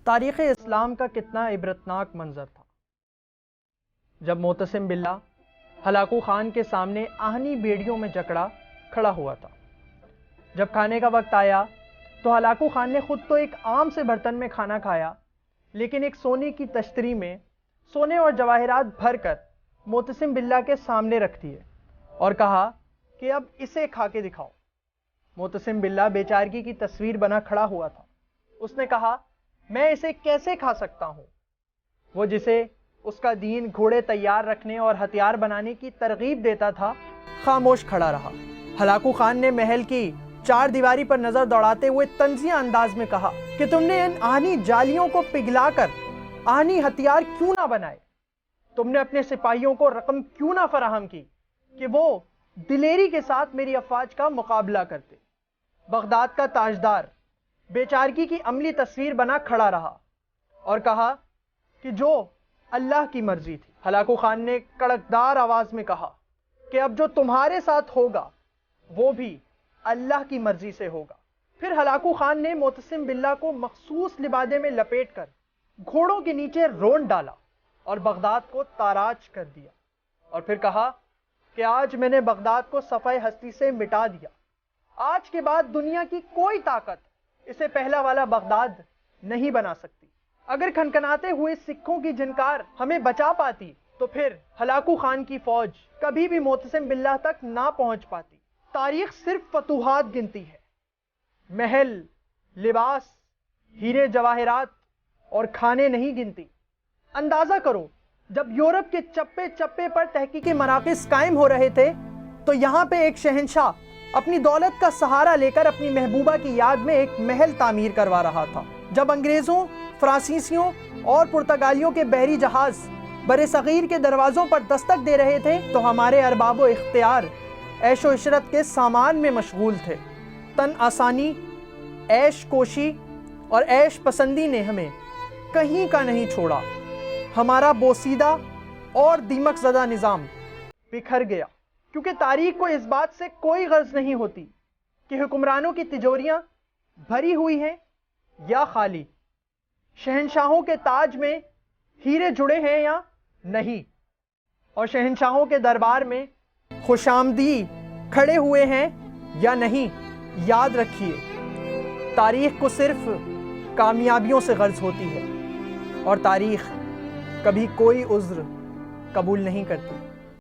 تاریخ اسلام کا کتنا عبرتناک منظر تھا جب معتصم باللہ ہلاکو خان کے سامنے آہنی بیڑیوں میں جکڑا کھڑا ہوا تھا۔ جب کھانے کا وقت آیا تو ہلاکو خان نے خود تو ایک عام سے برتن میں کھانا کھایا، لیکن ایک سونے کی تشتری میں سونے اور جواہرات بھر کر معتصم باللہ کے سامنے رکھ دیے اور کہا کہ اب اسے کھا کے دکھاؤ۔ معتصم باللہ بے چارگی کی تصویر بنا کھڑا ہوا تھا۔ اس نے کہا، میں اسے کیسے کھا سکتا ہوں؟ وہ جسے اس کا دین گھوڑے تیار رکھنے اور ہتھیار بنانے کی ترغیب دیتا تھا، خاموش کھڑا رہا۔ ہلاکو خان نے محل کی چار دیواری پر نظر دوڑاتے ہوئے طنزیہ انداز میں کہا کہ تم نے ان آہنی جالیوں کو پگھلا کر آہنی ہتھیار کیوں نہ بنائے؟ تم نے اپنے سپاہیوں کو رقم کیوں نہ فراہم کی کہ وہ دلیری کے ساتھ میری افواج کا مقابلہ کرتے؟ بغداد کا تاجدار بے چارگی کی عملی تصویر بنا کھڑا رہا اور کہا کہ جو اللہ کی مرضی تھی۔ ہلاکو خان نے کڑکدار آواز میں کہا کہ اب جو تمہارے ساتھ ہوگا وہ بھی اللہ کی مرضی سے ہوگا۔ پھر ہلاکو خان نے معتصم باللہ کو مخصوص لبادے میں لپیٹ کر گھوڑوں کے نیچے رونڈ ڈالا اور بغداد کو تاراج کر دیا، اور پھر کہا کہ آج میں نے بغداد کو صفحہ ہستی سے مٹا دیا۔ آج کے بعد دنیا کی کوئی طاقت اسے پہلا والا بغداد نہیں بنا سکتی۔ اگر کھنکھناتے ہوئے سکھوں کی جھنکار ہمیں بچا پاتی تو پھر ہلاکو خان کی فوج کبھی بھی معتصم باللہ تک نہ پہنچ پاتی۔ تاریخ صرف فتوحات گنتی ہے، محل، لباس، ہیرے جواہرات اور کھانے نہیں گنتی۔ اندازہ کرو، جب یورپ کے چپے چپے پر تحقیقی مراکز قائم ہو رہے تھے تو یہاں پہ ایک شہنشاہ اپنی دولت کا سہارا لے کر اپنی محبوبہ کی یاد میں ایک محل تعمیر کروا رہا تھا۔ جب انگریزوں، فرانسیسیوں اور پرتگالیوں کے بحری جہاز بر صغیر کے دروازوں پر دستک دے رہے تھے تو ہمارے ارباب و اختیار عیش و عشرت کے سامان میں مشغول تھے۔ تن آسانی، عیش کوشی اور عیش پسندی نے ہمیں کہیں کا نہیں چھوڑا۔ ہمارا بوسیدہ اور دیمک زدہ نظام بکھر گیا، کیونکہ تاریخ کو اس بات سے کوئی غرض نہیں ہوتی کہ حکمرانوں کی تجوریاں بھری ہوئی ہیں یا خالی، شہنشاہوں کے تاج میں ہیرے جڑے ہیں یا نہیں، اور شہنشاہوں کے دربار میں خوشامدی کھڑے ہوئے ہیں یا نہیں۔ یاد رکھیے، تاریخ کو صرف کامیابیوں سے غرض ہوتی ہے، اور تاریخ کبھی کوئی عذر قبول نہیں کرتی۔